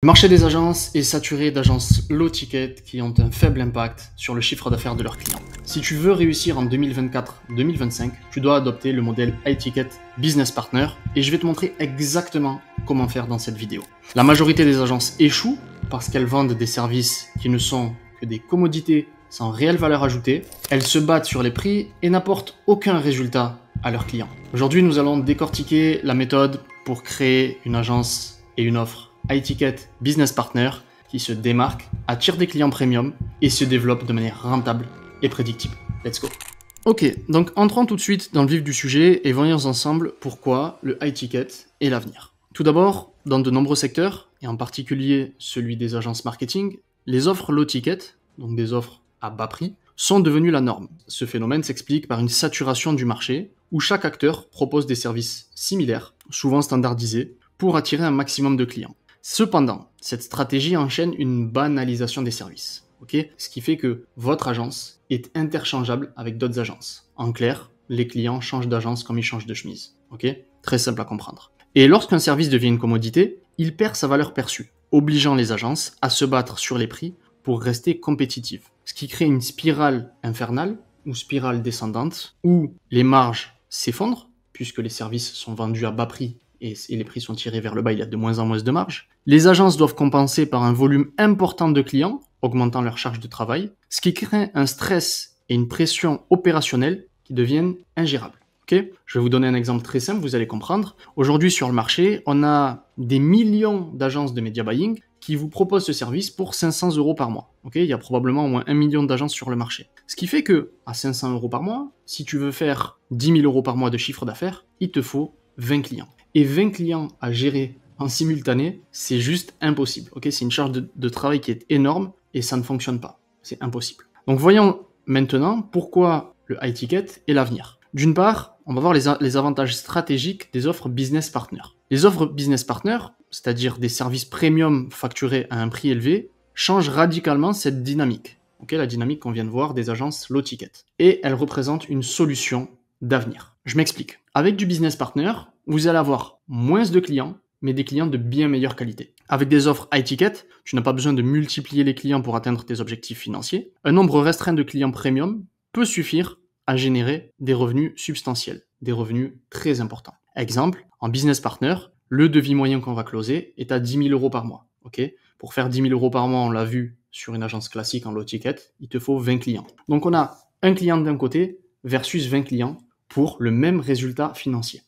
Le marché des agences est saturé d'agences low ticket qui ont un faible impact sur le chiffre d'affaires de leurs clients. Si tu veux réussir en 2024-2025, tu dois adopter le modèle High Ticket Business Partner et je vais te montrer exactement comment faire dans cette vidéo. La majorité des agences échouent parce qu'elles vendent des services qui ne sont que des commodités sans réelle valeur ajoutée. Elles se battent sur les prix et n'apportent aucun résultat à leurs clients. Aujourd'hui, nous allons décortiquer la méthode pour créer une agence et une offre High Ticket Business Partner qui se démarque, attire des clients premium et se développe de manière rentable et prédictible. Let's go. Ok, donc entrons tout de suite dans le vif du sujet et voyons ensemble pourquoi le High Ticket est l'avenir. Tout d'abord, dans de nombreux secteurs, et en particulier celui des agences marketing, les offres low ticket, donc des offres à bas prix, sont devenues la norme. Ce phénomène s'explique par une saturation du marché où chaque acteur propose des services similaires, souvent standardisés, pour attirer un maximum de clients. Cependant, cette stratégie enchaîne une banalisation des services, ce qui fait que votre agence est interchangeable avec d'autres agences. En clair, les clients changent d'agence comme ils changent de chemise. Très simple à comprendre. Et lorsqu'un service devient une commodité, il perd sa valeur perçue, obligeant les agences à se battre sur les prix pour rester compétitives. Ce qui crée une spirale infernale ou spirale descendante où les marges s'effondrent puisque les services sont vendus à bas prix et les prix sont tirés vers le bas, il y a de moins en moins de marge. Les agences doivent compenser par un volume important de clients, augmentant leur charge de travail, ce qui crée un stress et une pression opérationnelle qui deviennent ingérables. Je vais vous donner un exemple très simple, vous allez comprendre. Aujourd'hui sur le marché, on a des millions d'agences de media buying qui vous proposent ce service pour 500 € par mois. Il y a probablement au moins 1 million d'agences sur le marché. Ce qui fait que à 500 € par mois, si tu veux faire 10 000 € par mois de chiffre d'affaires, il te faut 20 clients. Et 20 clients à gérer en simultané, c'est juste impossible. C'est une charge de travail qui est énorme et ça ne fonctionne pas. C'est impossible. Donc voyons maintenant pourquoi le high ticket est l'avenir. D'une part, on va voir les avantages stratégiques des offres business partner. Les offres business partner, c'est-à-dire des services premium facturés à un prix élevé, changent radicalement cette dynamique. La dynamique qu'on vient de voir des agences low ticket. Et elles représentent une solution d'avenir. Je m'explique. Avec du business partner, vous allez avoir moins de clients, mais des clients de bien meilleure qualité. Avec des offres high ticket, tu n'as pas besoin de multiplier les clients pour atteindre tes objectifs financiers. Un nombre restreint de clients premium peut suffire à générer des revenus substantiels, des revenus très importants. Exemple, en business partner, le devis moyen qu'on va closer est à 10 000 € par mois. Pour faire 10 000 € par mois, on l'a vu sur une agence classique en low ticket, il te faut 20 clients. Donc on a un client d'un côté versus 20 clients pour le même résultat financier.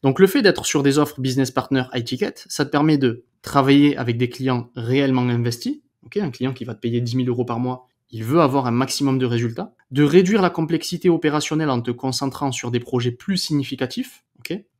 Donc le fait d'être sur des offres business partner high ticket, ça te permet de travailler avec des clients réellement investis. Un client qui va te payer 10 000 € par mois, il veut avoir un maximum de résultats. De réduire la complexité opérationnelle en te concentrant sur des projets plus significatifs.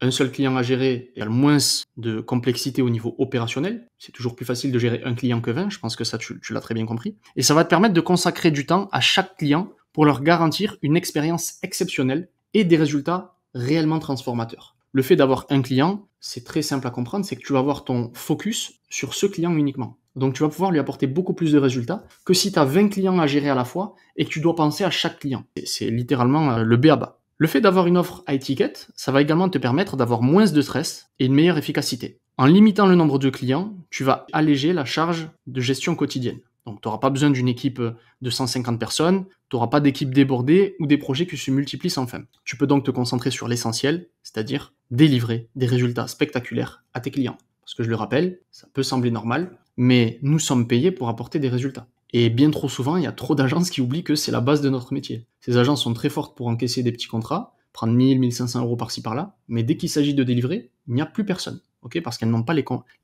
Un seul client à gérer, il y a le moins de complexité au niveau opérationnel. C'est toujours plus facile de gérer un client que 20, je pense que ça tu l'as très bien compris. Et ça va te permettre de consacrer du temps à chaque client pour leur garantir une expérience exceptionnelle et des résultats réellement transformateurs. Le fait d'avoir un client, c'est très simple à comprendre, c'est que tu vas avoir ton focus sur ce client uniquement. Donc tu vas pouvoir lui apporter beaucoup plus de résultats que si tu as 20 clients à gérer à la fois et que tu dois penser à chaque client. C'est littéralement le b.a.-ba. Le fait d'avoir une offre high ticket, ça va également te permettre d'avoir moins de stress et une meilleure efficacité. En limitant le nombre de clients, tu vas alléger la charge de gestion quotidienne. Donc tu n'auras pas besoin d'une équipe de 150 personnes, tu n'auras pas d'équipe débordée ou des projets qui se multiplient sans fin. Tu peux donc te concentrer sur l'essentiel, c'est-à-dire délivrer des résultats spectaculaires à tes clients. Parce que je le rappelle, ça peut sembler normal, mais nous sommes payés pour apporter des résultats. Et bien trop souvent, il y a trop d'agences qui oublient que c'est la base de notre métier. Ces agences sont très fortes pour encaisser des petits contrats, prendre 1000, 1500 € par-ci par-là, mais dès qu'il s'agit de délivrer, il n'y a plus personne. Parce qu'elles n'ont pas les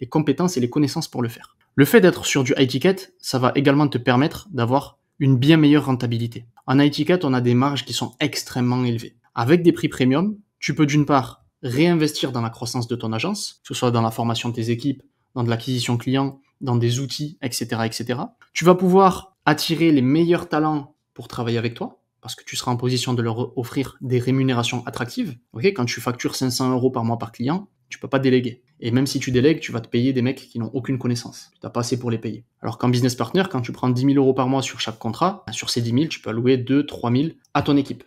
compétences et les connaissances pour le faire. Le fait d'être sur du high ticket, ça va également te permettre d'avoir une bien meilleure rentabilité. En high ticket, on a des marges qui sont extrêmement élevées. Avec des prix premium, tu peux d'une part réinvestir dans la croissance de ton agence, que ce soit dans la formation de tes équipes, dans de l'acquisition client, dans des outils, etc., etc. Tu vas pouvoir attirer les meilleurs talents pour travailler avec toi, parce que tu seras en position de leur offrir des rémunérations attractives. Quand tu factures 500 € par mois par client, tu peux pas déléguer. Et même si tu délègues, tu vas te payer des mecs qui n'ont aucune connaissance. Tu n'as pas assez pour les payer. Alors qu'en business partner, quand tu prends 10 000 € par mois sur chaque contrat, sur ces 10 000, tu peux allouer 2 000, 3 000 à ton équipe.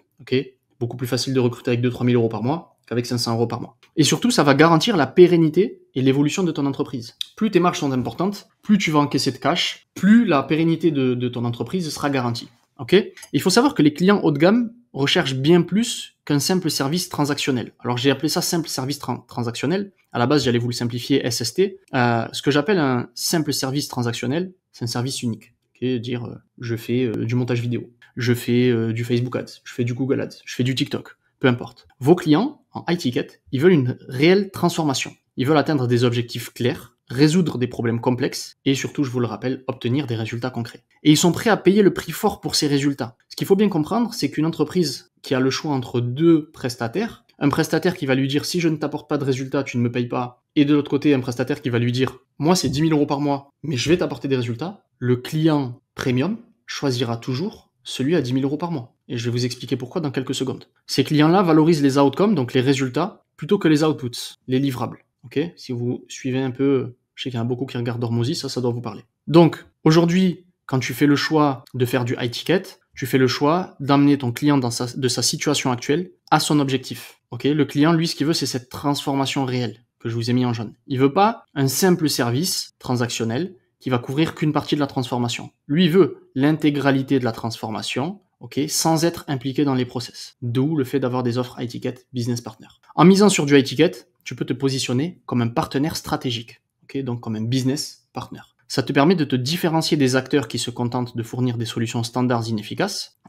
Beaucoup plus facile de recruter avec 2 000, 3 000 € par mois qu'avec 500 € par mois. Et surtout, ça va garantir la pérennité et l'évolution de ton entreprise. Plus tes marges sont importantes, plus tu vas encaisser de cash, plus la pérennité de ton entreprise sera garantie. Okay ? Il faut savoir que les clients haut de gamme recherchent bien plus qu'un simple service transactionnel. Alors j'ai appelé ça simple service transactionnel. À la base, j'allais vous le simplifier SST. Ce que j'appelle un simple service transactionnel, c'est un service unique. Dire je fais du montage vidéo, je fais du Facebook Ads, je fais du Google Ads, je fais du TikTok, peu importe. Vos clients en high ticket, ils veulent une réelle transformation. Ils veulent atteindre des objectifs clairs, résoudre des problèmes complexes et surtout, je vous le rappelle, obtenir des résultats concrets. Et ils sont prêts à payer le prix fort pour ces résultats. Ce qu'il faut bien comprendre, c'est qu'une entreprise qui a le choix entre deux prestataires, un prestataire qui va lui dire si je ne t'apporte pas de résultats, tu ne me payes pas, et de l'autre côté, un prestataire qui va lui dire moi c'est 10 000 € par mois, mais je vais t'apporter des résultats, le client premium choisira toujours celui à 10 000 € par mois. Et je vais vous expliquer pourquoi dans quelques secondes. Ces clients-là valorisent les outcomes, donc les résultats, plutôt que les outputs, les livrables. Okay ? Si vous suivez un peu, je sais qu'il y en a beaucoup qui regardent Hormozy, ça doit vous parler. Donc, aujourd'hui, quand tu fais le choix de faire du high ticket, tu fais le choix d'amener ton client de sa situation actuelle à son objectif. Okay ? Le client, lui, ce qu'il veut, c'est cette transformation réelle que je vous ai mis en jaune. Il veut pas un simple service transactionnel qui va couvrir qu'une partie de la transformation. Lui, il veut l'intégralité de la transformation, sans être impliqué dans les process. D'où le fait d'avoir des offres high ticket business partner. En misant sur du high ticket, tu peux te positionner comme un partenaire stratégique, donc comme un business partner. Ça te permet de te différencier des acteurs qui se contentent de fournir des solutions standards inefficaces.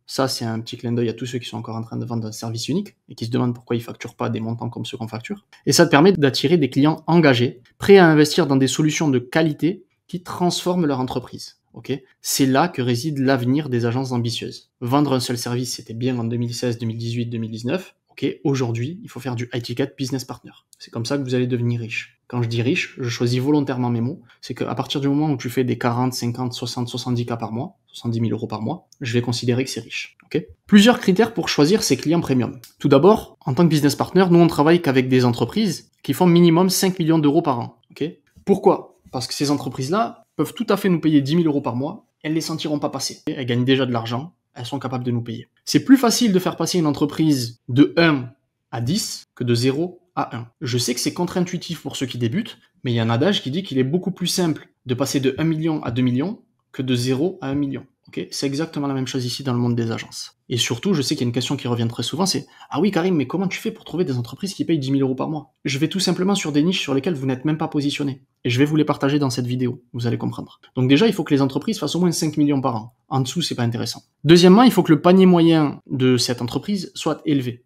Ça, c'est un petit clin d'œil à tous ceux qui sont encore en train de vendre un service unique et qui se demandent pourquoi ils facturent pas des montants comme ceux qu'on facture. Et ça te permet d'attirer des clients engagés, prêts à investir dans des solutions de qualité qui transforment leur entreprise. C'est là que réside l'avenir des agences ambitieuses. Vendre un seul service, c'était bien en 2016, 2018, 2019. Aujourd'hui, il faut faire du high ticket business partner. C'est comme ça que vous allez devenir riche. Quand je dis riche, je choisis volontairement mes mots. C'est qu'à partir du moment où tu fais des 40, 50, 60, 70 cas par mois, 70 000 € par mois, je vais considérer que c'est riche. Plusieurs critères pour choisir ses clients premium. Tout d'abord, en tant que business partner, nous on travaille qu'avec des entreprises qui font minimum 5 millions d'euros par an. Pourquoi ? Parce que ces entreprises-là peuvent tout à fait nous payer 10 000 € par mois, elles ne les sentiront pas passer. Elles gagnent déjà de l'argent, elles sont capables de nous payer. C'est plus facile de faire passer une entreprise de 1 à 10 que de 0 à 1. Je sais que c'est contre-intuitif pour ceux qui débutent, mais il y a un adage qui dit qu'il est beaucoup plus simple de passer de 1 million à 2 millions que de 0 à 1 million. C'est exactement la même chose ici dans le monde des agences. Et surtout, je sais qu'il y a une question qui revient très souvent, c'est « Ah oui Karim, mais comment tu fais pour trouver des entreprises qui payent 10 000 € par mois ?» Je vais tout simplement sur des niches sur lesquelles vous n'êtes même pas positionné. Et je vais vous les partager dans cette vidéo, vous allez comprendre. Donc déjà, il faut que les entreprises fassent au moins 5 millions par an. En dessous, c'est pas intéressant. Deuxièmement, il faut que le panier moyen de cette entreprise soit élevé.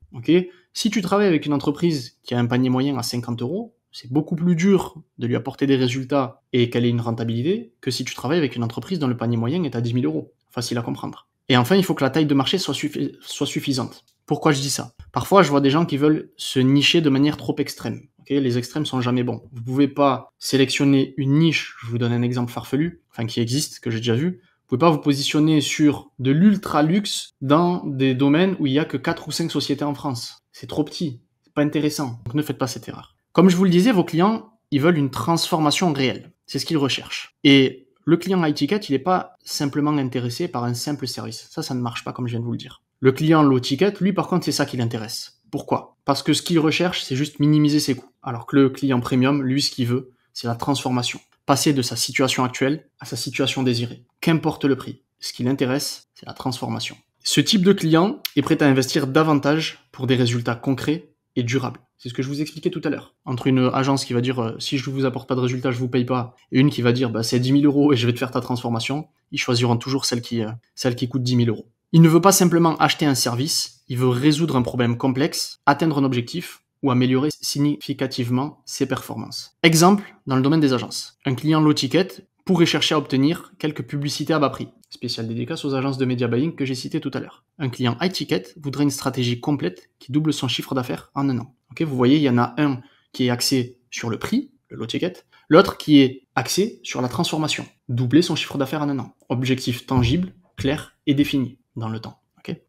Si tu travailles avec une entreprise qui a un panier moyen à 50 €, c'est beaucoup plus dur de lui apporter des résultats et qu'elle ait une rentabilité que si tu travailles avec une entreprise dont le panier moyen est à 10 000 €. Facile à comprendre. Et enfin, il faut que la taille de marché soit suffisante. Pourquoi je dis ça ? Parfois, je vois des gens qui veulent se nicher de manière trop extrême. Les extrêmes sont jamais bons. Vous pouvez pas sélectionner une niche, je vous donne un exemple farfelu, qui existe, que j'ai déjà vu. Vous pouvez pas vous positionner sur de l'ultra luxe dans des domaines où il y a que 4 ou 5 sociétés en France. C'est trop petit, c'est pas intéressant. Donc ne faites pas cette erreur. Comme je vous le disais, vos clients, ils veulent une transformation réelle. C'est ce qu'ils recherchent. Et le client high ticket, il n'est pas simplement intéressé par un simple service. Ça ne marche pas comme je viens de vous le dire. Le client low ticket, lui par contre, c'est ça qui l'intéresse. Pourquoi ? Parce que ce qu'il recherche, c'est juste minimiser ses coûts. Alors que le client premium, lui, ce qu'il veut, c'est la transformation. Passer de sa situation actuelle à sa situation désirée. Qu'importe le prix. Ce qui l'intéresse, c'est la transformation. Ce type de client est prêt à investir davantage pour des résultats concrets et durables. C'est ce que je vous expliquais tout à l'heure. Entre une agence qui va dire si je vous apporte pas de résultats, je vous paye pas, et une qui va dire c'est 10 000 € et je vais te faire ta transformation, ils choisiront toujours celle qui coûte 10 000 €. Il ne veut pas simplement acheter un service, il veut résoudre un problème complexe, atteindre un objectif ou améliorer significativement ses performances. Exemple, dans le domaine des agences. Un client low ticket pourrait chercher à obtenir quelques publicités à bas prix. Spécial dédicace aux agences de media buying que j'ai citées tout à l'heure. Un client high ticket voudrait une stratégie complète qui double son chiffre d'affaires en un an. Vous voyez, il y en a un qui est axé sur le prix, le low ticket, l'autre qui est axé sur la transformation, doubler son chiffre d'affaires en un an. Objectif tangible, clair et défini dans le temps.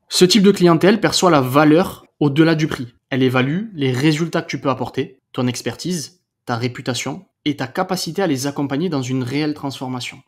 Ce type de clientèle perçoit la valeur au-delà du prix. Elle évalue les résultats que tu peux apporter, ton expertise, ta réputation et ta capacité à les accompagner dans une réelle transformation.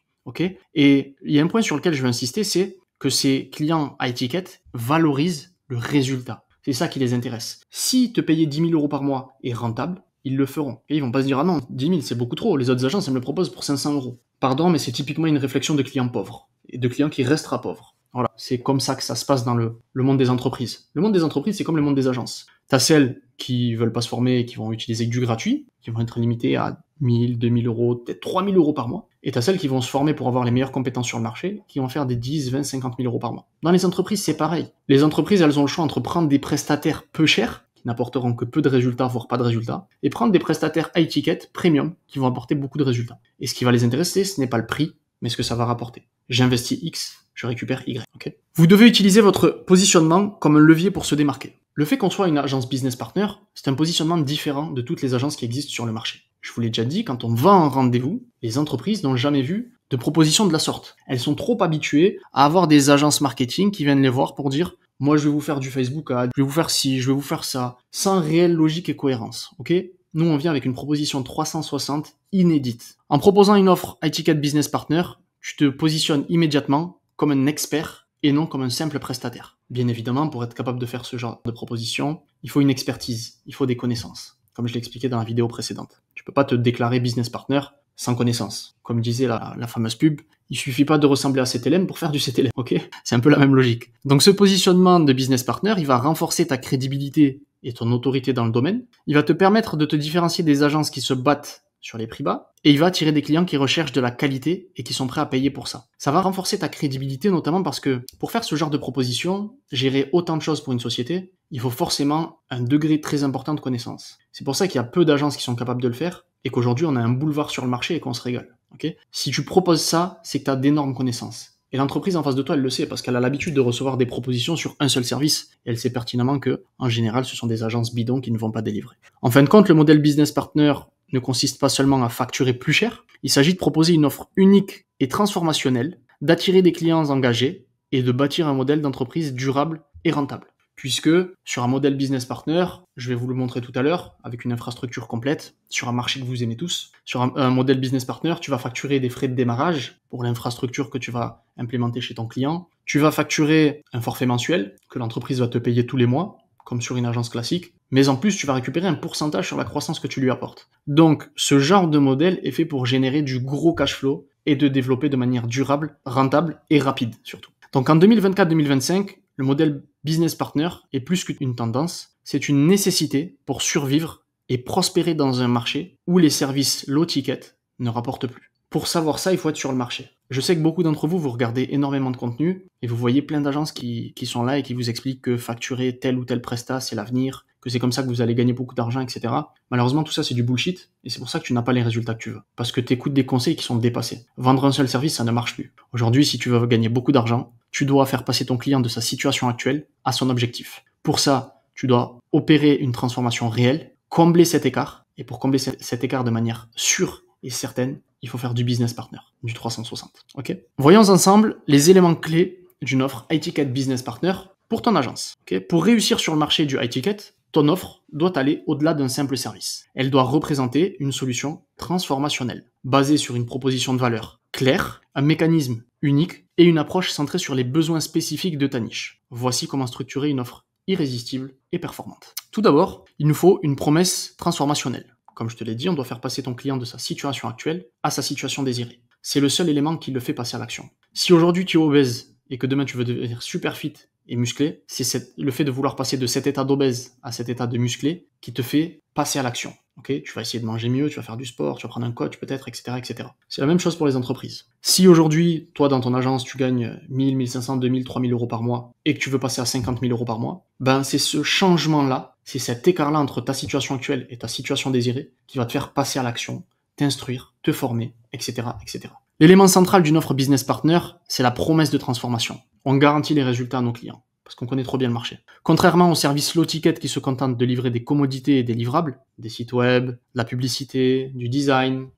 Et il y a un point sur lequel je veux insister, c'est que ces clients high ticket valorisent le résultat. C'est ça qui les intéresse. Si te payer 10 000 euros par mois est rentable, ils le feront. Et ils vont pas se dire, ah non, 10 000 c'est beaucoup trop, les autres agences elles me le proposent pour 500 euros. Pardon, mais c'est typiquement une réflexion de clients pauvres, et de clients qui restera pauvres. Voilà, c'est comme ça que ça se passe dans le monde des entreprises. Le monde des entreprises, c'est comme le monde des agences. T'as celles qui veulent pas se former et qui vont utiliser du gratuit, qui vont être limitées à 1000, 2000 euros, peut-être 3000 euros par mois. Et t'as celles qui vont se former pour avoir les meilleures compétences sur le marché, qui vont faire des 10, 20, 50 000 euros par mois. Dans les entreprises, c'est pareil. Les entreprises, elles ont le choix entre prendre des prestataires peu chers, qui n'apporteront que peu de résultats, voire pas de résultats, et prendre des prestataires high ticket, premium, qui vont apporter beaucoup de résultats. Et ce qui va les intéresser, ce n'est pas le prix, mais ce que ça va rapporter. J'investis X, je récupère Y. Okay. Vous devez utiliser votre positionnement comme un levier pour se démarquer. Le fait qu'on soit une agence business partner, c'est un positionnement différent de toutes les agences qui existent sur le marché. Je vous l'ai déjà dit, quand on va en rendez-vous, les entreprises n'ont jamais vu de proposition de la sorte. Elles sont trop habituées à avoir des agences marketing qui viennent les voir pour dire « Moi, je vais vous faire du Facebook Ad, je vais vous faire ci, je vais vous faire ça », sans réelle logique et cohérence. Ok ? Nous, on vient avec une proposition 360 inédite. En proposant une offre high-ticket business partner, tu te positionnes immédiatement comme un expert et non comme un simple prestataire. Bien évidemment, pour être capable de faire ce genre de proposition, il faut une expertise, il faut des connaissances, comme je l'ai expliqué dans la vidéo précédente. Tu peux pas te déclarer business partner sans connaissance. Comme disait la fameuse pub, il suffit pas de ressembler à CTLM pour faire du CTLM, ok ? C'est un peu la même logique. Donc ce positionnement de business partner, il va renforcer ta crédibilité et ton autorité dans le domaine. Il va te permettre de te différencier des agences qui se battent sur les prix bas, et il va attirer des clients qui recherchent de la qualité et qui sont prêts à payer pour ça. Ça va renforcer ta crédibilité, notamment parce que pour faire ce genre de proposition, gérer autant de choses pour une société, il faut forcément un degré très important de connaissance. C'est pour ça qu'il y a peu d'agences qui sont capables de le faire, et qu'aujourd'hui on a un boulevard sur le marché et qu'on se régale. Okay ? Si tu proposes ça, c'est que tu as d'énormes connaissances. Et l'entreprise en face de toi, elle le sait, parce qu'elle a l'habitude de recevoir des propositions sur un seul service, et elle sait pertinemment que, en général, ce sont des agences bidons qui ne vont pas délivrer. En fin de compte, le modèle business partner ne consiste pas seulement à facturer plus cher, il s'agit de proposer une offre unique et transformationnelle, d'attirer des clients engagés et de bâtir un modèle d'entreprise durable et rentable. Puisque sur un modèle business partner, je vais vous le montrer tout à l'heure, avec une infrastructure complète, sur un marché que vous aimez tous, sur un modèle business partner, tu vas facturer des frais de démarrage pour l'infrastructure que tu vas implémenter chez ton client, tu vas facturer un forfait mensuel que l'entreprise va te payer tous les mois, comme sur une agence classique, mais en plus tu vas récupérer un pourcentage sur la croissance que tu lui apportes. Donc ce genre de modèle est fait pour générer du gros cash flow et de développer de manière durable, rentable et rapide surtout. Donc en 2024-2025, le modèle business partner est plus qu'une tendance, c'est une nécessité pour survivre et prospérer dans un marché où les services low ticket ne rapportent plus. Pour savoir ça, il faut être sur le marché. Je sais que beaucoup d'entre vous, vous regardez énormément de contenu et vous voyez plein d'agences qui sont là et qui vous expliquent que facturer tel ou tel prestat, c'est l'avenir, que c'est comme ça que vous allez gagner beaucoup d'argent, etc. Malheureusement, tout ça, c'est du bullshit et c'est pour ça que tu n'as pas les résultats que tu veux. Parce que tu écoutes des conseils qui sont dépassés. Vendre un seul service, ça ne marche plus. Aujourd'hui, si tu veux gagner beaucoup d'argent, tu dois faire passer ton client de sa situation actuelle à son objectif. Pour ça, tu dois opérer une transformation réelle, combler cet écart. Et pour combler cet écart de manière sûre et certaine, il faut faire du business partner, du 360. Okay ? Voyons ensemble les éléments clés d'une offre high ticket business partner pour ton agence. Okay ? Pour réussir sur le marché du high ticket, ton offre doit aller au-delà d'un simple service. Elle doit représenter une solution transformationnelle, basée sur une proposition de valeur claire, un mécanisme unique et une approche centrée sur les besoins spécifiques de ta niche. Voici comment structurer une offre irrésistible et performante. Tout d'abord, il nous faut une promesse transformationnelle. Comme je te l'ai dit, on doit faire passer ton client de sa situation actuelle à sa situation désirée. C'est le seul élément qui le fait passer à l'action. Si aujourd'hui tu es obèse et que demain tu veux devenir super fit et musclé, c'est le fait de vouloir passer de cet état d'obèse à cet état de musclé qui te fait passer à l'action. Okay ? Tu vas essayer de manger mieux, tu vas faire du sport, tu vas prendre un coach peut-être, etc., etc. C'est la même chose pour les entreprises. Si aujourd'hui, toi dans ton agence, tu gagnes 1000, 1500, 2000, 3000 euros par mois et que tu veux passer à 50 000 euros par mois, ben c'est ce changement-là, c'est cet écart-là entre ta situation actuelle et ta situation désirée qui va te faire passer à l'action, t'instruire, te former, etc., etc. L'élément central d'une offre business partner, c'est la promesse de transformation. On garantit les résultats à nos clients, parce qu'on connaît trop bien le marché. Contrairement aux services low ticket qui se contentent de livrer des commodités et des livrables, des sites web, de la publicité, du design,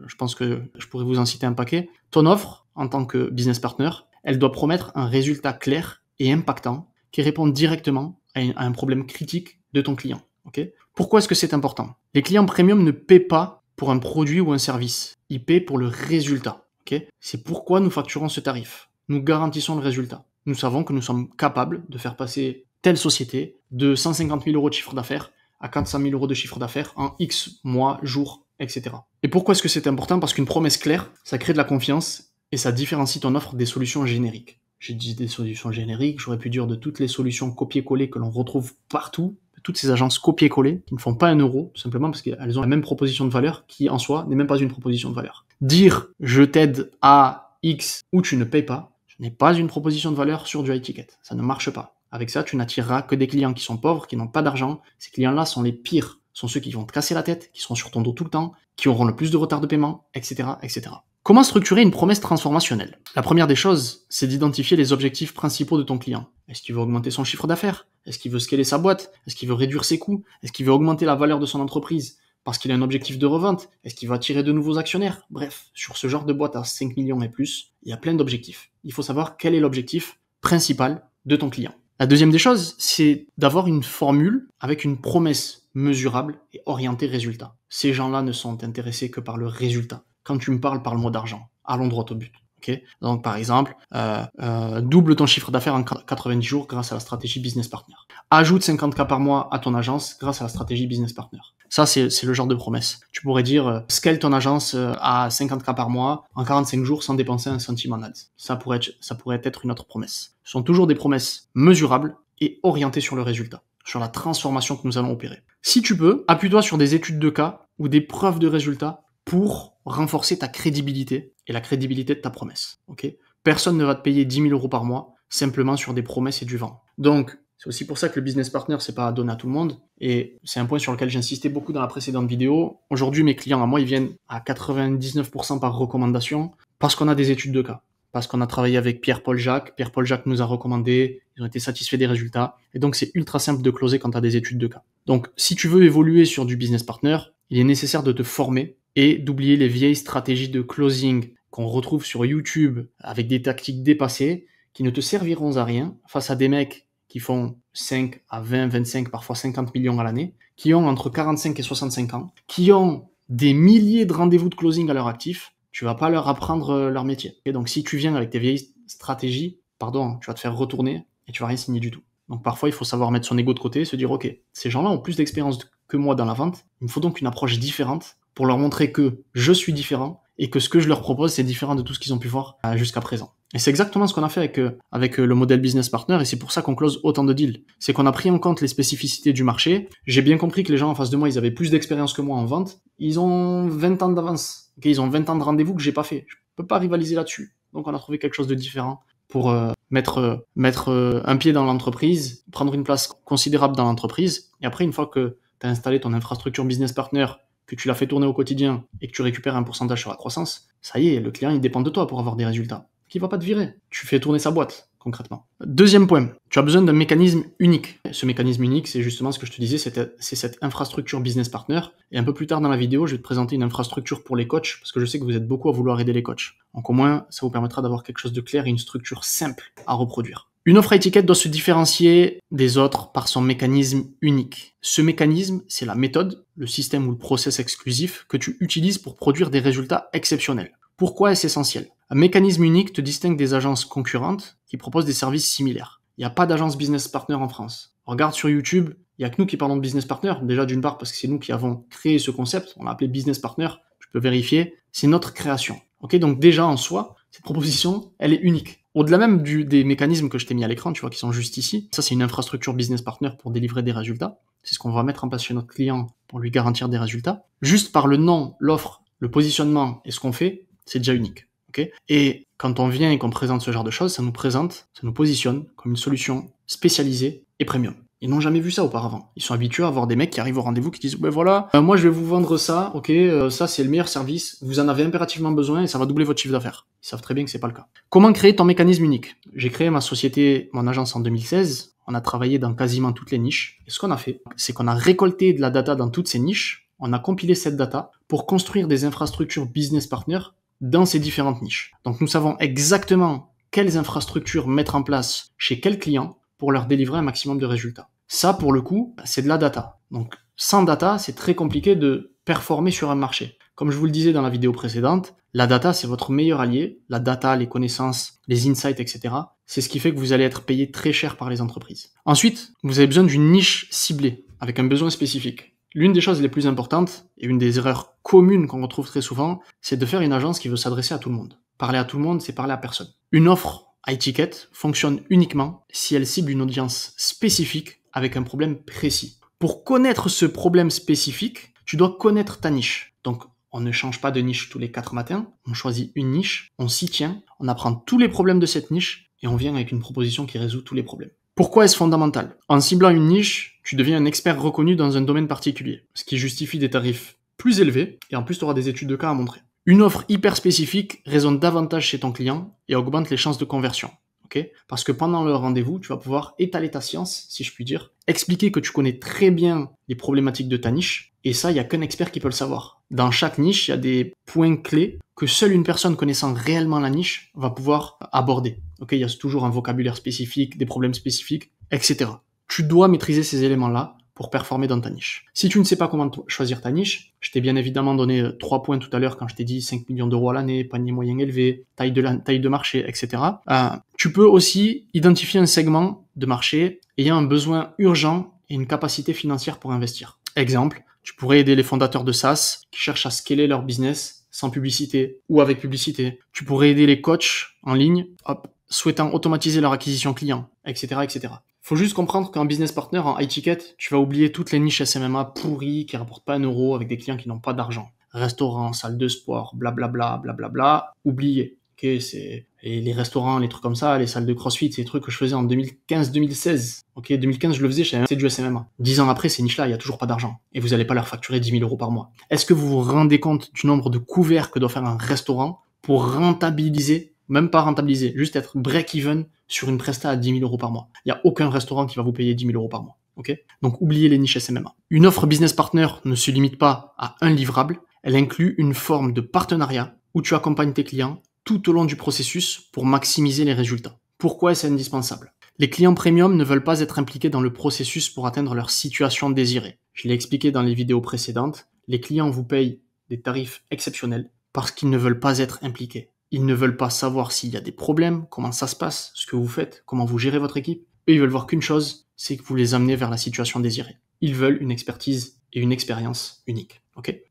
je pense que je pourrais vous en citer un paquet, ton offre, en tant que business partner, elle doit promettre un résultat clair et impactant qui répond directement à un problème critique de ton client. Okay ? Pourquoi est-ce que c'est important ? Les clients premium ne paient pas pour un produit ou un service, ils paient pour le résultat. Okay ? C'est pourquoi nous facturons ce tarif. Nous garantissons le résultat. Nous savons que nous sommes capables de faire passer telle société de 150 000 euros de chiffre d'affaires à 400 000 euros de chiffre d'affaires en X mois, jours, etc. Et pourquoi est-ce que c'est important? Parce qu'une promesse claire, ça crée de la confiance et ça différencie ton offre des solutions génériques. J'ai dit des solutions génériques, j'aurais pu dire de toutes les solutions copier-coller que l'on retrouve partout, de toutes ces agences copier-coller qui ne font pas un euro, tout simplement parce qu'elles ont la même proposition de valeur qui, en soi, n'est même pas une proposition de valeur. Dire « je t'aide à X » ou « tu ne payes pas », ce n'est pas une proposition de valeur sur du high ticket. Ça ne marche pas. Avec ça, tu n'attireras que des clients qui sont pauvres, qui n'ont pas d'argent. Ces clients-là sont les pires. Ce sont ceux qui vont te casser la tête, qui seront sur ton dos tout le temps, qui auront le plus de retard de paiement, etc., etc. Comment structurer une promesse transformationnelle? La première des choses, c'est d'identifier les objectifs principaux de ton client. Est-ce qu'il veut augmenter son chiffre d'affaires? Est-ce qu'il veut scaler sa boîte? Est-ce qu'il veut réduire ses coûts? Est-ce qu'il veut augmenter la valeur de son entreprise parce qu'il a un objectif de revente? Est-ce qu'il va attirer de nouveaux actionnaires? Bref, sur ce genre de boîte à 5 millions et plus, il y a plein d'objectifs. Il faut savoir quel est l'objectif principal de ton client. La deuxième des choses, c'est d'avoir une formule avec une promesse mesurable et orientée résultat. Ces gens-là ne sont intéressés que par le résultat. Quand tu me parles, parle-moi d'argent. Allons droit au but. Okay. Donc par exemple, double ton chiffre d'affaires en 90 jours grâce à la stratégie Business Partner. Ajoute 50K par mois à ton agence grâce à la stratégie Business Partner. Ça, c'est le genre de promesse. Tu pourrais dire, scale ton agence à 50K par mois en 45 jours sans dépenser un centime en ads. Ça pourrait être une autre promesse. Ce sont toujours des promesses mesurables et orientées sur le résultat, sur la transformation que nous allons opérer. Si tu peux, appuie-toi sur des études de cas ou des preuves de résultats pour renforcer ta crédibilité et la crédibilité de ta promesse. Okay? Personne ne va te payer 10 000 euros par mois simplement sur des promesses et du vent. Donc, c'est aussi pour ça que le business partner, c'est pas à donner à tout le monde. Et c'est un point sur lequel j'insistais beaucoup dans la précédente vidéo. Aujourd'hui, mes clients à moi, ils viennent à 99% par recommandation parce qu'on a des études de cas. Parce qu'on a travaillé avec Pierre-Paul Jacques. Pierre-Paul Jacques nous a recommandé. Ils ont été satisfaits des résultats. Et donc, c'est ultra simple de closer quand tu as des études de cas. Donc, si tu veux évoluer sur du business partner, il est nécessaire de te former et d'oublier les vieilles stratégies de closing qu'on retrouve sur YouTube avec des tactiques dépassées qui ne te serviront à rien face à des mecs qui font 5 à 20, 25, parfois 50 millions à l'année, qui ont entre 45 et 65 ans, qui ont des milliers de rendez-vous de closing à leur actif. Tu vas pas leur apprendre leur métier. Et donc si tu viens avec tes vieilles stratégies, tu vas te faire retourner et tu vas rien signer du tout. Donc parfois il faut savoir mettre son ego de côté et se dire ok, ces gens-là ont plus d'expérience que moi dans la vente, il me faut donc une approche différente pour leur montrer que je suis différent et que ce que je leur propose, c'est différent de tout ce qu'ils ont pu voir jusqu'à présent. Et c'est exactement ce qu'on a fait avec le modèle Business Partner, et c'est pour ça qu'on close autant de deals. C'est qu'on a pris en compte les spécificités du marché. J'ai bien compris que les gens en face de moi, ils avaient plus d'expérience que moi en vente. Ils ont 20 ans d'avance. Okay, ils ont 20 ans de rendez-vous que j'ai pas fait. Je peux pas rivaliser là-dessus. Donc on a trouvé quelque chose de différent pour mettre un pied dans l'entreprise, prendre une place considérable dans l'entreprise. Et après, une fois que tu as installé ton infrastructure Business Partner, que tu l'as fait tourner au quotidien et que tu récupères un pourcentage sur la croissance, ça y est, le client, il dépend de toi pour avoir des résultats. Qui va pas te virer. Tu fais tourner sa boîte, concrètement. Deuxième point, tu as besoin d'un mécanisme unique. Ce mécanisme unique, c'est justement ce que je te disais, c'est cette infrastructure business partner. Et un peu plus tard dans la vidéo, je vais te présenter une infrastructure pour les coachs, parce que je sais que vous êtes beaucoup à vouloir aider les coachs. Donc au moins, ça vous permettra d'avoir quelque chose de clair et une structure simple à reproduire. Une offre à étiquette doit se différencier des autres par son mécanisme unique. Ce mécanisme, c'est la méthode, le système ou le process exclusif que tu utilises pour produire des résultats exceptionnels. Pourquoi est-ce essentiel? Un mécanisme unique te distingue des agences concurrentes qui proposent des services similaires. Il n'y a pas d'agence business partner en France. Regarde sur YouTube, il n'y a que nous qui parlons de business partner. Déjà d'une part parce que c'est nous qui avons créé ce concept, on l'a appelé business partner, tu peux vérifier, c'est notre création. Ok, donc déjà en soi, cette proposition, elle est unique. Au-delà même des mécanismes que je t'ai mis à l'écran, tu vois, qui sont juste ici, ça c'est une infrastructure business partner pour délivrer des résultats. C'est ce qu'on va mettre en place chez notre client pour lui garantir des résultats. Juste par le nom, l'offre, le positionnement et ce qu'on fait, c'est déjà unique. Okay, et quand on vient et qu'on présente ce genre de choses, ça nous positionne comme une solution spécialisée et premium. Ils n'ont jamais vu ça auparavant. Ils sont habitués à avoir des mecs qui arrivent au rendez-vous qui disent ben voilà, moi je vais vous vendre ça, ok, ça c'est le meilleur service, vous en avez impérativement besoin et ça va doubler votre chiffre d'affaires. Ils savent très bien que c'est pas le cas. Comment créer ton mécanisme unique? J'ai créé ma société, mon agence en 2016. On a travaillé dans quasiment toutes les niches. Et ce qu'on a fait, c'est qu'on a récolté de la data dans toutes ces niches. On a compilé cette data pour construire des infrastructures business partners dans ces différentes niches. Donc nous savons exactement quelles infrastructures mettre en place chez quels clients pour leur délivrer un maximum de résultats. Ça, pour le coup, c'est de la data. Donc sans data, c'est très compliqué de performer sur un marché. Comme je vous le disais dans la vidéo précédente, la data, c'est votre meilleur allié. La data, les connaissances, les insights, etc. C'est ce qui fait que vous allez être payé très cher par les entreprises. Ensuite, vous avez besoin d'une niche ciblée, avec un besoin spécifique. L'une des choses les plus importantes, et une des erreurs communes qu'on retrouve très souvent, c'est de faire une agence qui veut s'adresser à tout le monde. Parler à tout le monde, c'est parler à personne. Une offre iTicket fonctionne uniquement si elle cible une audience spécifique avec un problème précis. Pour connaître ce problème spécifique, tu dois connaître ta niche. Donc, on ne change pas de niche tous les 4 matins, on choisit une niche, on s'y tient, on apprend tous les problèmes de cette niche et on vient avec une proposition qui résout tous les problèmes. Pourquoi est-ce fondamental? En ciblant une niche, tu deviens un expert reconnu dans un domaine particulier, ce qui justifie des tarifs plus élevés et en plus tu auras des études de cas à montrer. Une offre hyper spécifique résonne davantage chez ton client et augmente les chances de conversion. Parce que pendant le rendez-vous, tu vas pouvoir étaler ta science, si je puis dire, expliquer que tu connais très bien les problématiques de ta niche, et ça, il n'y a qu'un expert qui peut le savoir. Dans chaque niche, il y a des points clés que seule une personne connaissant réellement la niche va pouvoir aborder. Il y a toujours un vocabulaire spécifique, des problèmes spécifiques, etc. Tu dois maîtriser ces éléments-là pour performer dans ta niche. Si tu ne sais pas comment choisir ta niche, je t'ai bien évidemment donné 3 points tout à l'heure quand je t'ai dit 5 millions d'euros à l'année, panier moyen élevé, taille de marché, etc. Tu peux aussi identifier un segment de marché ayant un besoin urgent et une capacité financière pour investir. Exemple, tu pourrais aider les fondateurs de SaaS qui cherchent à scaler leur business sans publicité ou avec publicité. Tu pourrais aider les coachs en ligne, souhaitant automatiser leur acquisition client, etc., etc. Faut juste comprendre qu'en business partner, en iTicket, tu vas oublier toutes les niches SMMA pourries qui rapportent pas 1 euro avec des clients qui n'ont pas d'argent. Restaurants, salles de sport, blablabla, blablabla, oubliez. C'est les restaurants, les trucs comme ça, les salles de CrossFit, c'est des trucs que je faisais en 2015-2016. 2015, je le faisais, c'est du SMMA. 10 ans après, ces niches-là, il y a toujours pas d'argent. Et vous allez pas leur facturer 10 000 euros par mois. Est-ce que vous vous rendez compte du nombre de couverts que doit faire un restaurant pour rentabiliser, même pas rentabiliser, juste être break-even sur une presta à 10 000 euros par mois? Il n'y a aucun restaurant qui va vous payer 10 000 euros par mois. Donc, oubliez les niches SMMA. Une offre business partner ne se limite pas à un livrable. Elle inclut une forme de partenariat où tu accompagnes tes clients tout au long du processus pour maximiser les résultats. Pourquoi est-ce indispensable? Les clients premium ne veulent pas être impliqués dans le processus pour atteindre leur situation désirée. Je l'ai expliqué dans les vidéos précédentes, les clients vous payent des tarifs exceptionnels parce qu'ils ne veulent pas être impliqués. Ils ne veulent pas savoir s'il y a des problèmes, comment ça se passe, ce que vous faites, comment vous gérez votre équipe. Eux, ils veulent voir qu'une chose, c'est que vous les amenez vers la situation désirée. Ils veulent une expertise et une expérience unique.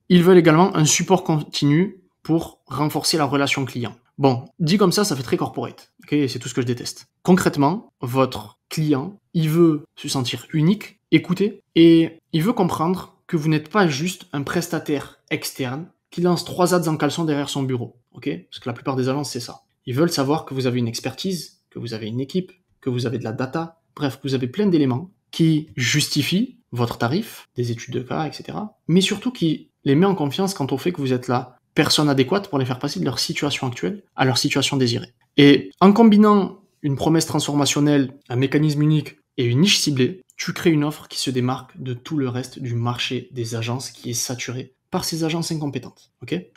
Ils veulent également un support continu pour renforcer la relation client. Bon, dit comme ça fait très corporate. C'est tout ce que je déteste. Concrètement, votre client, il veut se sentir unique, écouté, et il veut comprendre que vous n'êtes pas juste un prestataire externe qui lance 3 ads en caleçon derrière son bureau. Parce que la plupart des agences, c'est ça. Ils veulent savoir que vous avez une expertise, que vous avez une équipe, que vous avez de la data, bref, que vous avez plein d'éléments qui justifient votre tarif, des études de cas, etc. Mais surtout qui les met en confiance quant au fait que vous êtes la personne adéquate pour les faire passer de leur situation actuelle à leur situation désirée. Et en combinant une promesse transformationnelle, un mécanisme unique et une niche ciblée, tu crées une offre qui se démarque de tout le reste du marché des agences qui est saturé par ces agences incompétentes.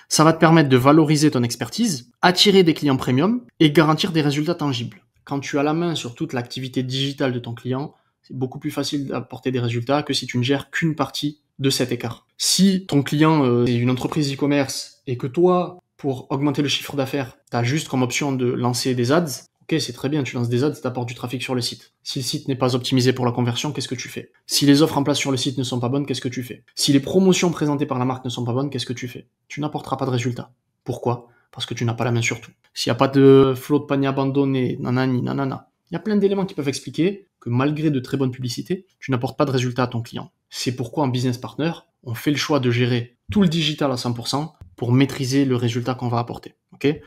Ça va te permettre de valoriser ton expertise, attirer des clients premium et garantir des résultats tangibles. Quand tu as la main sur toute l'activité digitale de ton client, c'est beaucoup plus facile d'apporter des résultats que si tu ne gères qu'une partie de cet écart. Si ton client est une entreprise e-commerce et que toi, pour augmenter le chiffre d'affaires, tu as juste comme option de lancer des ads, c'est très bien, tu lances des ads, tu apportes du trafic sur le site. Si le site n'est pas optimisé pour la conversion, qu'est-ce que tu fais? Si les offres en place sur le site ne sont pas bonnes, qu'est-ce que tu fais? Si les promotions présentées par la marque ne sont pas bonnes, qu'est-ce que tu fais? Tu n'apporteras pas de résultats. Pourquoi? Parce que tu n'as pas la main sur tout. S'il n'y a pas de flot de panier abandonné, nanani, nanana, il y a plein d'éléments qui peuvent expliquer que malgré de très bonnes publicités, tu n'apportes pas de résultats à ton client. C'est pourquoi en business partner, on fait le choix de gérer tout le digital à 100% pour maîtriser le résultat qu'on va apporter.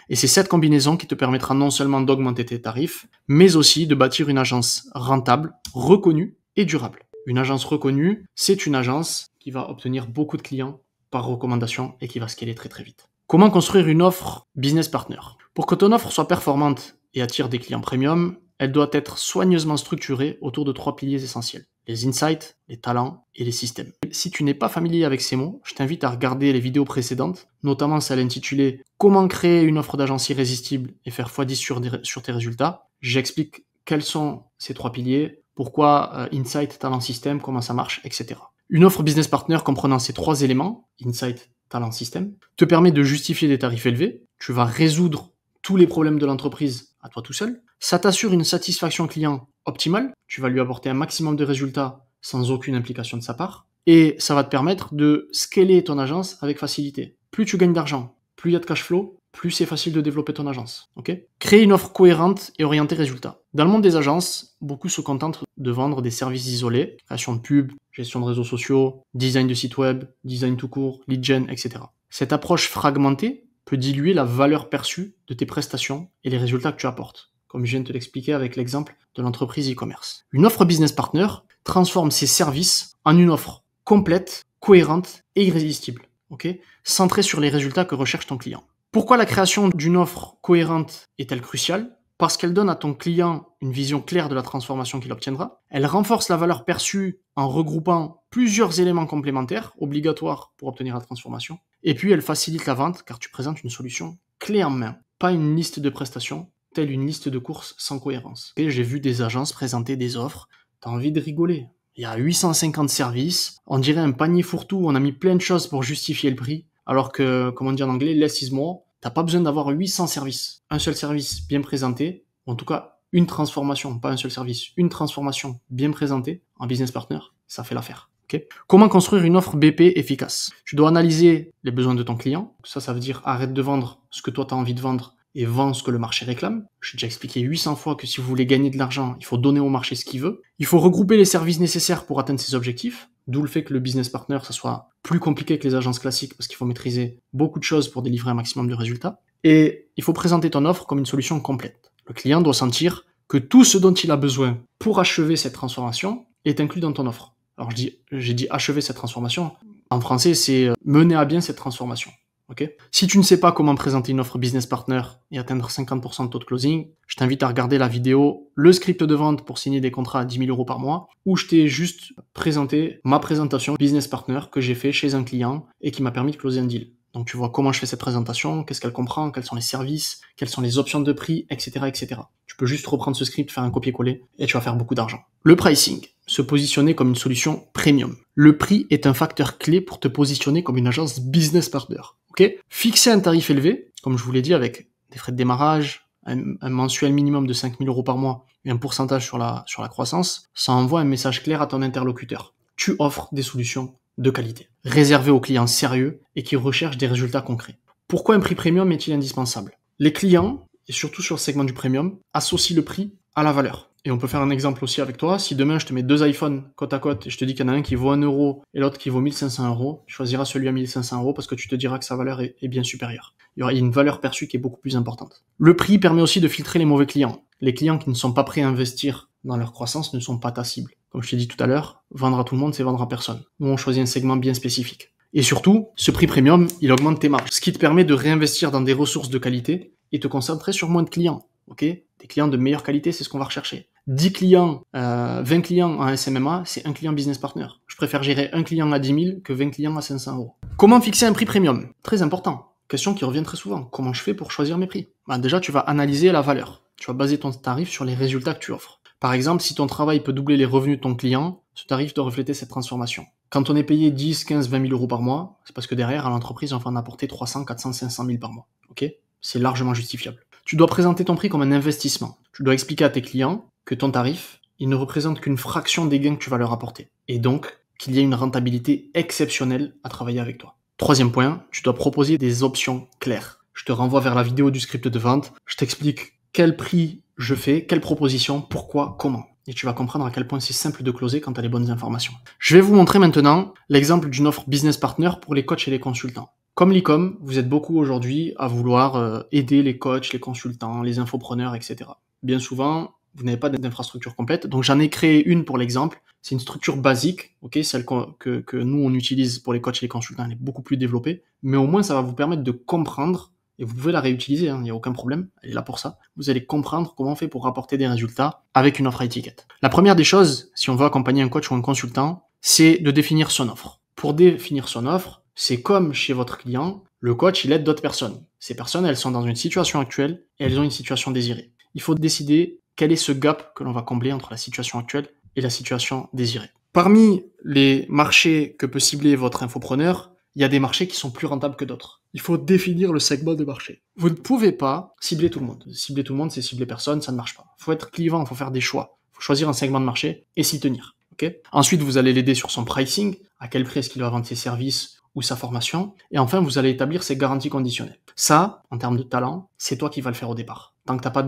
Et c'est cette combinaison qui te permettra non seulement d'augmenter tes tarifs, mais aussi de bâtir une agence rentable, reconnue et durable. Une agence reconnue, c'est une agence qui va obtenir beaucoup de clients par recommandation et qui va scaler très très vite. Comment construire une offre business partner? Pour que ton offre soit performante et attire des clients premium, elle doit être soigneusement structurée autour de 3 piliers essentiels. Les insights, les talents et les systèmes. Si tu n'es pas familier avec ces mots, je t'invite à regarder les vidéos précédentes, notamment celle intitulée « Comment créer une offre d'agence irrésistible et faire x10 sur tes résultats ». J'explique quels sont ces 3 piliers, pourquoi insight, talent, système, comment ça marche, etc. Une offre business partner comprenant ces 3 éléments, insight, talent, système, te permet de justifier des tarifs élevés. Tu vas résoudre tous les problèmes de l'entreprise à toi tout seul. Ça t'assure une satisfaction client optimale. Tu vas lui apporter un maximum de résultats sans aucune implication de sa part. Et ça va te permettre de scaler ton agence avec facilité. Plus tu gagnes d'argent, plus il y a de cash flow, plus c'est facile de développer ton agence. Okay ? Créer une offre cohérente et orientée résultat. Dans le monde des agences, beaucoup se contentent de vendre des services isolés, création de pub, gestion de réseaux sociaux, design de site web, design tout court, lead gen, etc. Cette approche fragmentée peut diluer la valeur perçue de tes prestations et les résultats que tu apportes, comme je viens de te l'expliquer avec l'exemple de l'entreprise e-commerce. Une offre business partner transforme ses services en une offre complète, cohérente et irrésistible, okay ? Centrée sur les résultats que recherche ton client. Pourquoi la création d'une offre cohérente est-elle cruciale ? Parce qu'elle donne à ton client une vision claire de la transformation qu'il obtiendra. Elle renforce la valeur perçue en regroupant plusieurs éléments complémentaires obligatoires pour obtenir la transformation. Et puis elle facilite la vente car tu présentes une solution clé en main, pas une liste de prestations, telle une liste de courses sans cohérence. Et j'ai vu des agences présenter des offres, t'as envie de rigoler. Il y a 850 services, on dirait un panier fourre-tout, on a mis plein de choses pour justifier le prix, alors que, comme on dit en anglais, less is more. T'as pas besoin d'avoir 800 services. Un seul service bien présenté, ou en tout cas une transformation, pas un seul service, une transformation bien présentée en business partner, ça fait l'affaire. Okay ? Comment construire une offre BP efficace ? Tu dois analyser les besoins de ton client. Ça veut dire arrête de vendre ce que toi tu as envie de vendre et vends ce que le marché réclame. J'ai déjà expliqué 800 fois que si vous voulez gagner de l'argent, il faut donner au marché ce qu'il veut. Il faut regrouper les services nécessaires pour atteindre ses objectifs. D'où le fait que le business partner, ça soit plus compliqué que les agences classiques parce qu'il faut maîtriser beaucoup de choses pour délivrer un maximum de résultats. Et il faut présenter ton offre comme une solution complète. Le client doit sentir que tout ce dont il a besoin pour achever cette transformation est inclus dans ton offre. Alors j'ai dit achever cette transformation. En français, c'est mener à bien cette transformation. Okay ? Si tu ne sais pas comment présenter une offre business partner et atteindre 50% de taux de closing, je t'invite à regarder la vidéo Le script de vente pour signer des contrats à 10 000 euros par mois, où je t'ai juste présenté ma présentation business partner que j'ai fait chez un client et qui m'a permis de closer un deal. Donc tu vois comment je fais cette présentation, qu'est-ce qu'elle comprend, quels sont les services, quelles sont les options de prix, etc., etc. Tu peux juste reprendre ce script, faire un copier-coller et tu vas faire beaucoup d'argent. Le pricing, se positionner comme une solution premium. Le prix est un facteur clé pour te positionner comme une agence business partner. Okay ? Fixer un tarif élevé, comme je vous l'ai dit, avec des frais de démarrage, un mensuel minimum de 5 000 euros par mois et un pourcentage sur la croissance, ça envoie un message clair à ton interlocuteur. Tu offres des solutions de qualité, réservé aux clients sérieux et qui recherchent des résultats concrets. Pourquoi un prix premium est-il indispensable ? Les clients, et surtout sur le segment du premium, associent le prix à la valeur. Et on peut faire un exemple aussi avec toi. Si demain je te mets 2 iPhones côte à côte et je te dis qu'il y en a un qui vaut 1 euro et l'autre qui vaut 1500 euros, tu choisiras celui à 1500 euros parce que tu te diras que sa valeur est bien supérieure. Il y aura une valeur perçue qui est beaucoup plus importante. Le prix permet aussi de filtrer les mauvais clients. Les clients qui ne sont pas prêts à investir dans leur croissance ne sont pas ta cible. Comme je t'ai dit tout à l'heure, vendre à tout le monde, c'est vendre à personne. Nous, on choisit un segment bien spécifique. Et surtout, ce prix premium, il augmente tes marges, ce qui te permet de réinvestir dans des ressources de qualité et te concentrer sur moins de clients. Okay ? Des clients de meilleure qualité, c'est ce qu'on va rechercher. 10 clients, 20 clients en SMMA, c'est un client business partner. Je préfère gérer un client à 10 000 que 20 clients à 500 euros. Comment fixer un prix premium ? Très important. Question qui revient très souvent. Comment je fais pour choisir mes prix ? Déjà, tu vas analyser la valeur. Tu vas baser ton tarif sur les résultats que tu offres. Par exemple, si ton travail peut doubler les revenus de ton client, ce tarif doit refléter cette transformation. Quand on est payé 10, 15, 20 000 euros par mois, c'est parce que derrière, à l'entreprise, on va en apporter 300, 400, 500 000 par mois. Okay ? C'est largement justifiable. Tu dois présenter ton prix comme un investissement. Tu dois expliquer à tes clients que ton tarif, il ne représente qu'une fraction des gains que tu vas leur apporter. Et donc, qu'il y ait une rentabilité exceptionnelle à travailler avec toi. Troisième point, tu dois proposer des options claires. Je te renvoie vers la vidéo du script de vente. Je t'explique quel prix je fais, quelle proposition, pourquoi, comment. Et tu vas comprendre à quel point c'est simple de closer quand tu as les bonnes informations. Je vais vous montrer maintenant l'exemple d'une offre business partner pour les coachs et les consultants. Comme l'e-com, vous êtes beaucoup aujourd'hui à vouloir aider les coachs, les consultants, les infopreneurs, etc. Bien souvent, vous n'avez pas d'infrastructure complète, donc j'en ai créé une pour l'exemple. C'est une structure basique, okay, celle que nous on utilise pour les coachs et les consultants, elle est beaucoup plus développée, mais au moins ça va vous permettre de comprendre, et vous pouvez la réutiliser, il n'y a aucun problème, elle est là pour ça. Vous allez comprendre comment on fait pour rapporter des résultats avec une offre high ticket. La première des choses, si on veut accompagner un coach ou un consultant, c'est de définir son offre. Pour définir son offre, c'est comme chez votre client, le coach il aide d'autres personnes. Ces personnes, elles sont dans une situation actuelle et elles ont une situation désirée. Il faut décider quel est ce gap que l'on va combler entre la situation actuelle et la situation désirée. Parmi les marchés que peut cibler votre infopreneur, il y a des marchés qui sont plus rentables que d'autres. il faut définir le segment de marché. Vous ne pouvez pas cibler tout le monde. Cibler tout le monde, c'est cibler personne, ça ne marche pas. Il faut être clivant, il faut faire des choix. Il faut choisir un segment de marché et s'y tenir. Okay. Ensuite, vous allez l'aider sur son pricing, à quel prix est-ce qu'il va vendre ses services ou sa formation. Et enfin, vous allez établir ses garanties conditionnelles. Ça, en termes de talent, c'est toi qui vas le faire au départ. Tant que tu n'as pas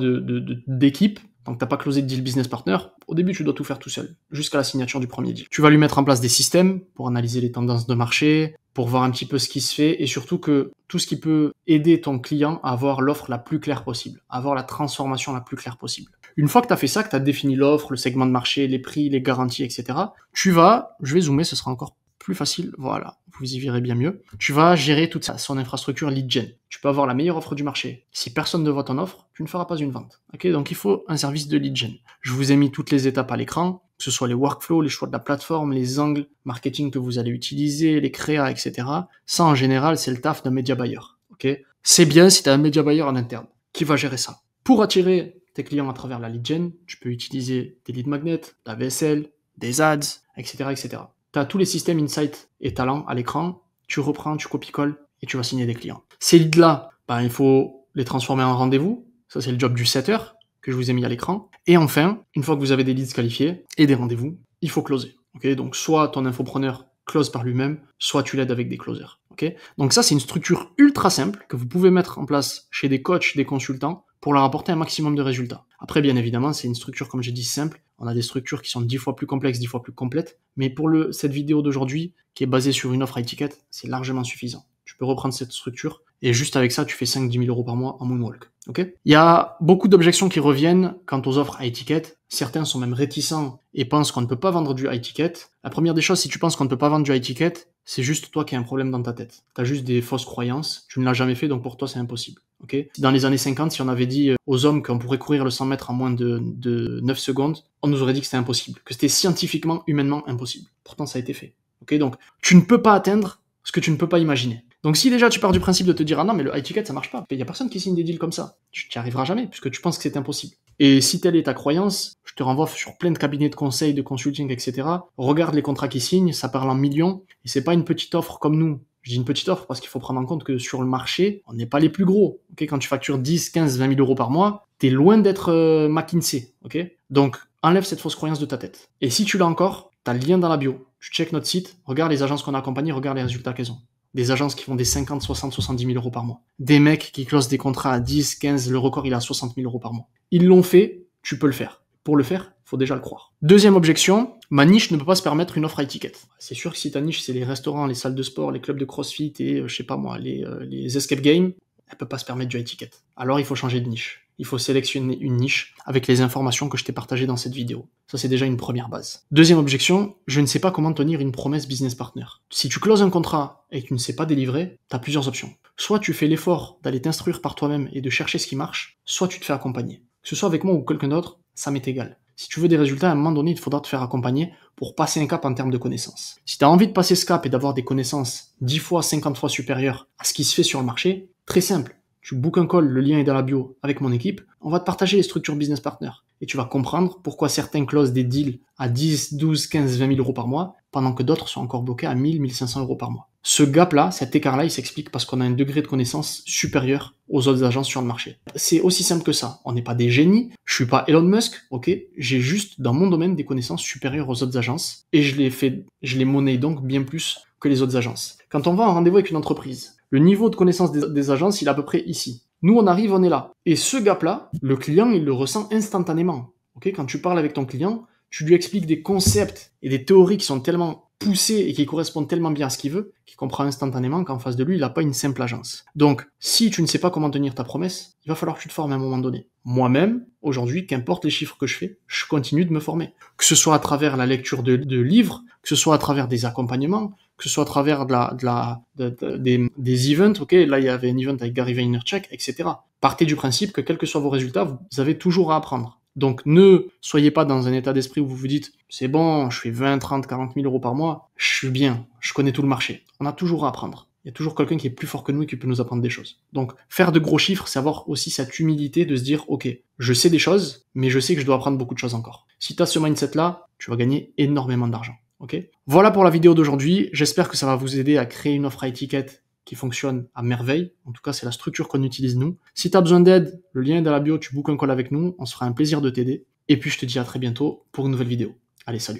d'équipe, tant que tu n'as pas closé de deal business partner, au début, tu dois tout faire tout seul, jusqu'à la signature du premier deal. Tu vas lui mettre en place des systèmes pour analyser les tendances de marché, pour voir un petit peu ce qui se fait, et surtout que tout ce qui peut aider ton client à avoir l'offre la plus claire possible, à avoir la transformation la plus claire possible. Une fois que tu as fait ça, que tu as défini l'offre, le segment de marché, les prix, les garanties, etc., tu vas, je vais zoomer, ce sera encore plus facile, voilà, vous y verrez bien mieux. Tu vas gérer toute son infrastructure lead gen. Tu peux avoir la meilleure offre du marché. Si personne ne voit ton offre, tu ne feras pas une vente. Okay, donc il faut un service de lead gen. Je vous ai mis toutes les étapes à l'écran, que ce soit les workflows, les choix de la plateforme, les angles marketing que vous allez utiliser, les créas, etc. Ça, en général, c'est le taf d'un media buyer. Okay, c'est bien si tu as un media buyer en interne qui va gérer ça. Pour attirer tes clients à travers la lead gen, tu peux utiliser des lead magnets, la VSL, des ads, etc., etc. Tu as tous les systèmes insight et talent à l'écran, tu reprends, tu copies-colles et tu vas signer des clients. Ces leads-là, il faut les transformer en rendez-vous. Ça, c'est le job du setter que je vous ai mis à l'écran. Et enfin, une fois que vous avez des leads qualifiés et des rendez-vous, il faut closer. Okay, donc, soit ton infopreneur close par lui-même, soit tu l'aides avec des closers. Okay, donc ça, c'est une structure ultra simple que vous pouvez mettre en place chez des coachs, des consultants, pour leur apporter un maximum de résultats. Après, bien évidemment, c'est une structure, comme j'ai dit, simple. On a des structures qui sont 10 fois plus complexes, 10 fois plus complètes. Mais pour cette vidéo d'aujourd'hui, qui est basée sur une offre high ticket, c'est largement suffisant. Tu peux reprendre cette structure et juste avec ça, tu fais 5-10 000 euros par mois en moonwalk. Okay, il y a beaucoup d'objections qui reviennent quant aux offres high ticket. Certains sont même réticents et pensent qu'on ne peut pas vendre du high ticket. La première des choses, si tu penses qu'on ne peut pas vendre du high ticket, c'est juste toi qui as un problème dans ta tête. Tu as juste des fausses croyances. Tu ne l'as jamais fait, donc pour toi, c'est impossible. Okay, dans les années 50, si on avait dit aux hommes qu'on pourrait courir le 100 mètres en moins de 9 secondes, on nous aurait dit que c'était impossible, que c'était scientifiquement, humainement impossible. Pourtant, ça a été fait. Okay, donc, tu ne peux pas atteindre ce que tu ne peux pas imaginer. Donc si déjà tu pars du principe de te dire « Ah non, mais le high ticket, ça marche pas. Il n'y a personne qui signe des deals comme ça. » Tu n'y arriveras jamais, puisque tu penses que c'est impossible. Et si telle est ta croyance, je te renvoie sur plein de cabinets de conseil, de consulting, etc. Regarde les contrats qu'ils signent, ça parle en millions, et c'est pas une petite offre comme nous. Je dis une petite offre parce qu'il faut prendre en compte que sur le marché, on n'est pas les plus gros. Okay, quand tu factures 10, 15, 20 000 euros par mois, t'es loin d'être McKinsey. Okay, donc, enlève cette fausse croyance de ta tête. Et si tu l'as encore, t'as le lien dans la bio. Tu checkes notre site, regarde les agences qu'on a accompagnées, regarde les résultats qu'elles ont. Des agences qui font des 50, 60, 70 000 euros par mois. Des mecs qui closent des contrats à 10, 15, le record il est à 60 000 euros par mois. Ils l'ont fait, tu peux le faire. Pour le faire, il faut déjà le croire. Deuxième objection, ma niche ne peut pas se permettre une offre high ticket. C'est sûr que si ta niche c'est les restaurants, les salles de sport, les clubs de crossfit et je sais pas moi, les escape games, elle peut pas se permettre du high ticket. Alors il faut changer de niche. Il faut sélectionner une niche avec les informations que je t'ai partagées dans cette vidéo. Ça, c'est déjà une première base. Deuxième objection, je ne sais pas comment tenir une promesse business partner. Si tu closes un contrat et que tu ne sais pas délivrer, tu as plusieurs options. Soit tu fais l'effort d'aller t'instruire par toi-même et de chercher ce qui marche, soit tu te fais accompagner. Que ce soit avec moi ou quelqu'un d'autre, ça m'est égal. Si tu veux des résultats, à un moment donné, il faudra te faire accompagner pour passer un cap en termes de connaissances. Si tu as envie de passer ce cap et d'avoir des connaissances 10 fois, 50 fois supérieures à ce qui se fait sur le marché, très simple. Tu book un call, le lien est dans la bio avec mon équipe, on va te partager les structures business partner. Et tu vas comprendre pourquoi certains closent des deals à 10, 12, 15, 20 000 euros par mois, pendant que d'autres sont encore bloqués à 1000, 1500 euros par mois. Ce gap-là, cet écart-là, il s'explique parce qu'on a un degré de connaissance supérieur aux autres agences sur le marché. C'est aussi simple que ça. On n'est pas des génies, je suis pas Elon Musk, ok? J'ai juste, dans mon domaine, des connaissances supérieures aux autres agences, et je les monnaie donc bien plus que les autres agences. Quand on va en rendez-vous avec une entreprise, le niveau de connaissance des agences, il est à peu près ici. Nous, on arrive, on est là. Et ce gap-là, le client, il le ressent instantanément. Okay, quand tu parles avec ton client, tu lui expliques des concepts et des théories qui sont tellement poussées et qui correspondent tellement bien à ce qu'il veut, qu'il comprend instantanément qu'en face de lui, il n'a pas une simple agence. Donc, si tu ne sais pas comment tenir ta promesse, il va falloir que tu te formes à un moment donné. Moi-même, aujourd'hui, qu'importe les chiffres que je fais, je continue de me former. Que ce soit à travers la lecture de livres, que ce soit à travers des accompagnements, que ce soit à travers des events, ok, là il y avait un event avec Gary Vaynerchuk, etc. Partez du principe que quels que soient vos résultats, vous avez toujours à apprendre. Donc ne soyez pas dans un état d'esprit où vous vous dites c'est bon, je fais 20, 30, 40 000 euros par mois, je suis bien, je connais tout le marché. On a toujours à apprendre. Il y a toujours quelqu'un qui est plus fort que nous et qui peut nous apprendre des choses. Donc faire de gros chiffres, c'est avoir aussi cette humilité de se dire ok, je sais des choses, mais je sais que je dois apprendre beaucoup de choses encore. Si tu as ce mindset-là, tu vas gagner énormément d'argent. Okay, voilà pour la vidéo d'aujourd'hui. J'espère que ça va vous aider à créer une offre high ticket qui fonctionne à merveille. En tout cas, c'est la structure qu'on utilise nous. Si tu as besoin d'aide, le lien est dans la bio, tu bookes un call avec nous, on se fera un plaisir de t'aider. Et puis je te dis à très bientôt pour une nouvelle vidéo. Allez, salut!